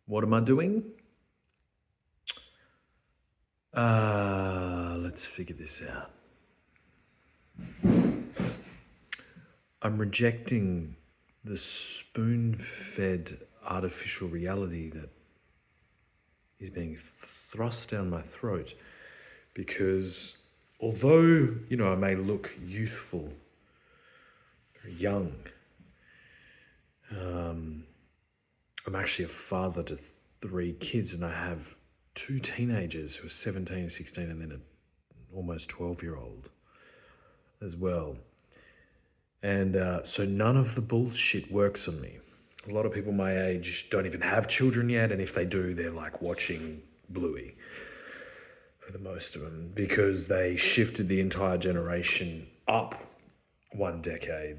What am I doing? Let's figure this out. I'm rejecting the spoon-fed artificial reality that is being thrust down my throat because although, I may look youthful, very young, I'm actually a father to 3 kids, and I have 2 teenagers who are 17 and 16, and then an almost 12-year-old as well. And so none of the bullshit works on me. A lot of people my age don't even have children yet, and if they do, they're like watching Bluey for the most of them because they shifted the entire generation up 1 decade,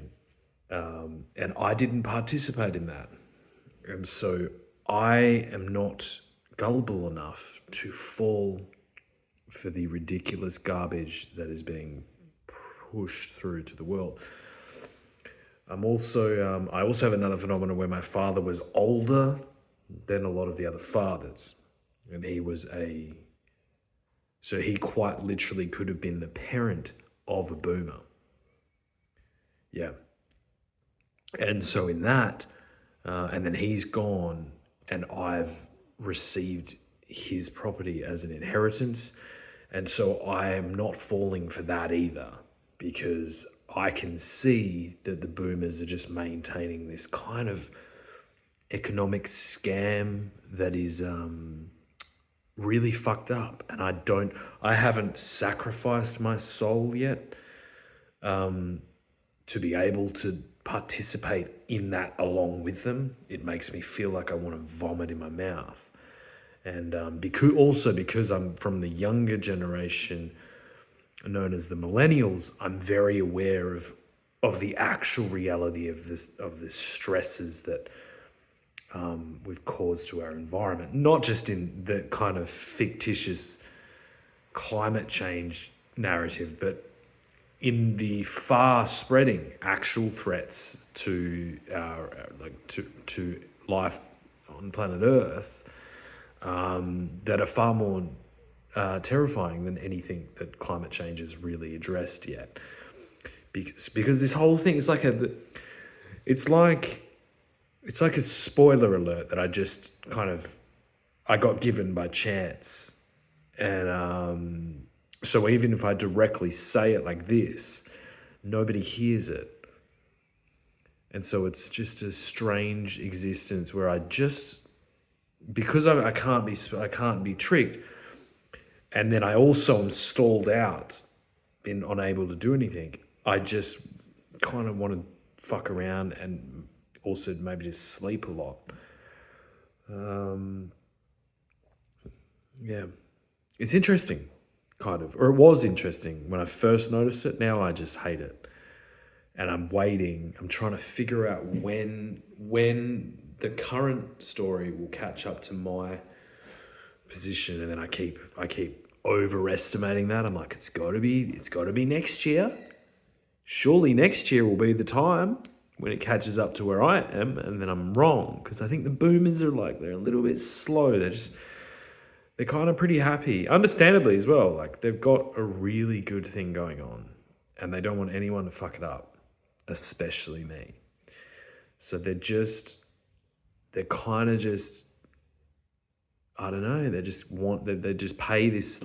and I didn't participate in that. And so I am not gullible enough to fall for the ridiculous garbage that is being pushed through to the world. I also have another phenomenon where my father was older than a lot of the other fathers. And so he quite literally could have been the parent of a boomer. Yeah. And so in that, and then he's gone and I've received his property as an inheritance. And so I am not falling for that either because I can see that the boomers are just maintaining this kind of economic scam that is really fucked up. And I haven't sacrificed my soul yet to be able to participate in that along with them. It makes me feel like I want to vomit in my mouth. And because I'm from the younger generation known as the millennials, I'm very aware of the actual reality of the stresses that we've caused to our environment, not just in the kind of fictitious climate change narrative, but in the far spreading actual threats to to life on planet Earth that are far more terrifying than anything that climate change has really addressed yet. Because this whole thing is like it's like a spoiler alert that I got given by chance. And so even if I directly say it like this, nobody hears it. And so it's just a strange existence where because I can't be tricked, and then I also am stalled out, been unable to do anything. I just kind of want to fuck around and also maybe just sleep a lot. Yeah, it's interesting, kind of, or it was interesting when I first noticed it. Now I just hate it, and I'm waiting. I'm trying to figure out when the current story will catch up to my position, and then I keep overestimating that. I'm like, it's got to be next year. Surely next year will be the time when it catches up to where I am, and then I'm wrong because I think the boomers are they're a little bit slow. They're kind of pretty happy, understandably as well. Like they've got a really good thing going on, and they don't want anyone to fuck it up, especially me. So they're kind of just, I don't know. They just pay this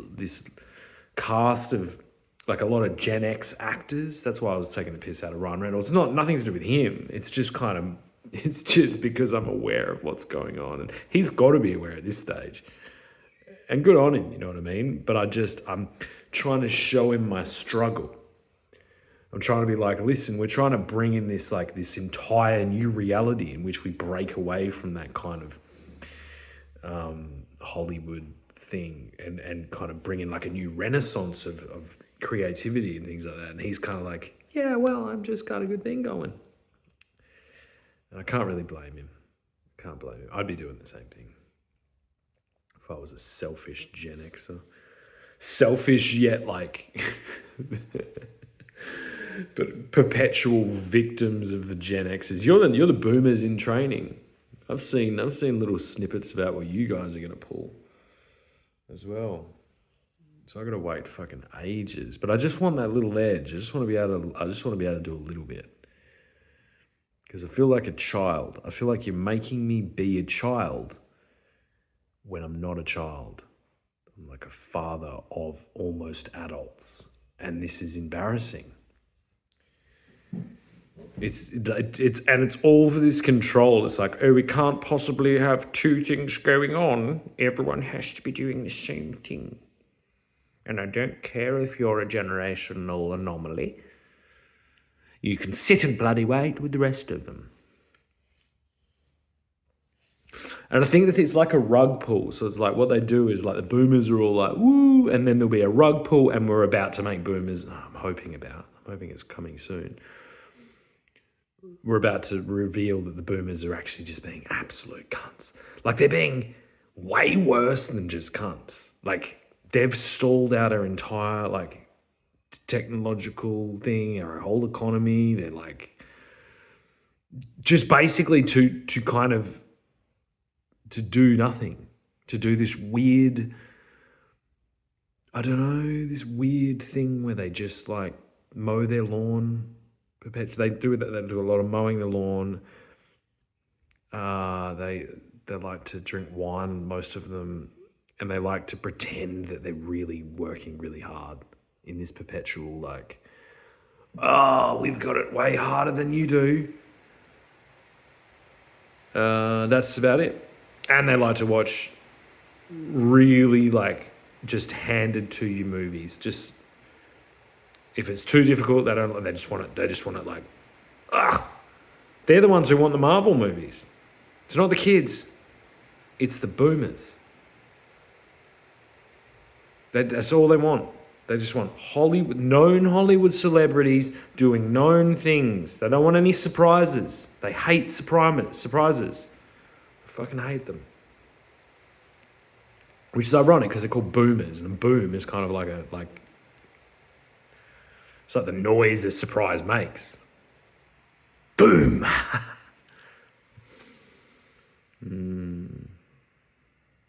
cast of like a lot of Gen X actors. That's why I was taking the piss out of Ryan Reynolds. It's nothing to do with him. It's just because I'm aware of what's going on, and he's got to be aware at this stage. And good on him, you know what I mean? But I'm trying to show him my struggle. I'm trying to be like, listen, we're trying to bring in this entire new reality in which we break away from that kind of Hollywood thing and kind of bring in like a new renaissance of creativity and things like that. And he's kind of like, yeah, well, I've just got a good thing going. And I can't really blame him. Can't blame him. I'd be doing the same thing if I was a selfish Gen Xer. Selfish yet but perpetual victims of the Gen Xers. You're the boomers in training. I've seen little snippets about what you guys are gonna pull as well. So I gotta wait fucking ages. But I just want that little edge. I just want to be able to do a little bit. Because I feel like a child. I feel like you're making me be a child when I'm not a child. I'm like a father of almost adults. And this is embarrassing. It's all for this control. It's like, oh, we can't possibly have two things going on. Everyone has to be doing the same thing. And I don't care if you're a generational anomaly. You can sit and bloody wait with the rest of them. And I think that it's like a rug pull. So it's like what they do is like the boomers are all like, woo, and then there'll be a rug pull and we're about to make boomers. I'm hoping it's coming soon. We're about to reveal that the boomers are actually just being absolute cunts. Like they're being way worse than just cunts. Like they've stalled out our entire like technological thing, our whole economy. They're like just basically to kind of to do nothing, to do this weird, I don't know, this weird thing where they just like mow their lawn. They do a lot of mowing the lawn. They like to drink wine, most of them, and they like to pretend that they're really working really hard in this perpetual like, oh, we've got it way harder than you do. That's about it. And they like to watch really like just handed to you movies. Just if it's too difficult, they just want it like, they're the ones who want the Marvel movies. It's not the kids. It's the boomers. That's all they want. They just want known Hollywood celebrities doing known things. They don't want any surprises. They hate surprises. I fucking hate them. Which is ironic because they're called boomers, and a boom is kind of like it's like the noise a surprise makes. Boom.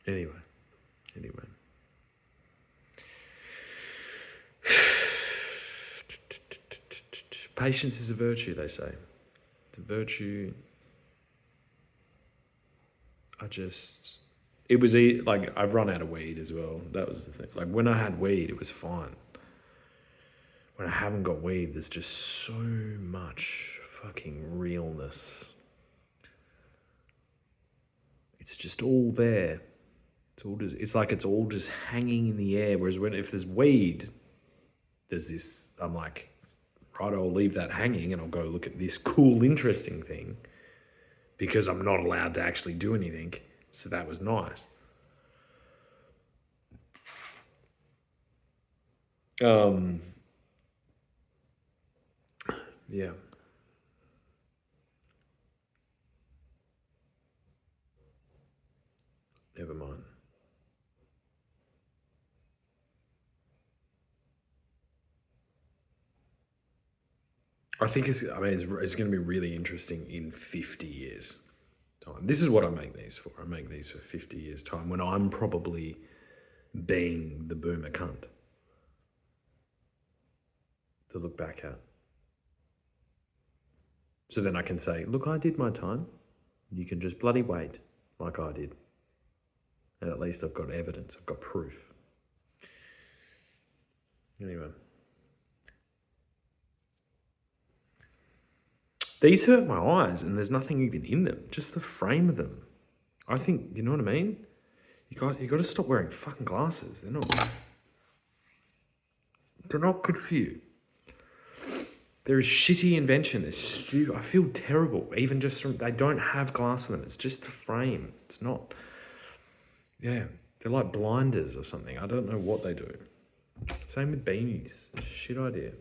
Anyway. Patience is a virtue, they say. It's a virtue. It was like I've run out of weed as well. That was the thing. Like when I had weed, it was fine. When I haven't got weed, there's just so much fucking realness. It's just all there. It's like it's all just hanging in the air. Whereas if there's weed, there's this, I'm like, right, I'll leave that hanging and I'll go look at this cool, interesting thing because I'm not allowed to actually do anything. So that was nice. Yeah. Never mind. I think it's going to be really interesting in 50 years time. This is what I make these for. I make these for 50 years time when I'm probably being the boomer cunt to look back at. So then I can say, look, I did my time. You can just bloody wait like I did. And at least I've got evidence. I've got proof. Anyway. These hurt my eyes and there's nothing even in them. Just the frame of them. I think, you know what I mean? You got to stop wearing fucking glasses. They're not good for you. They're a shitty invention. They're stupid. I feel terrible. Even just they don't have glass in them. It's just the frame. It's not, yeah. They're like blinders or something. I don't know what they do. Same with beanies. Shit idea.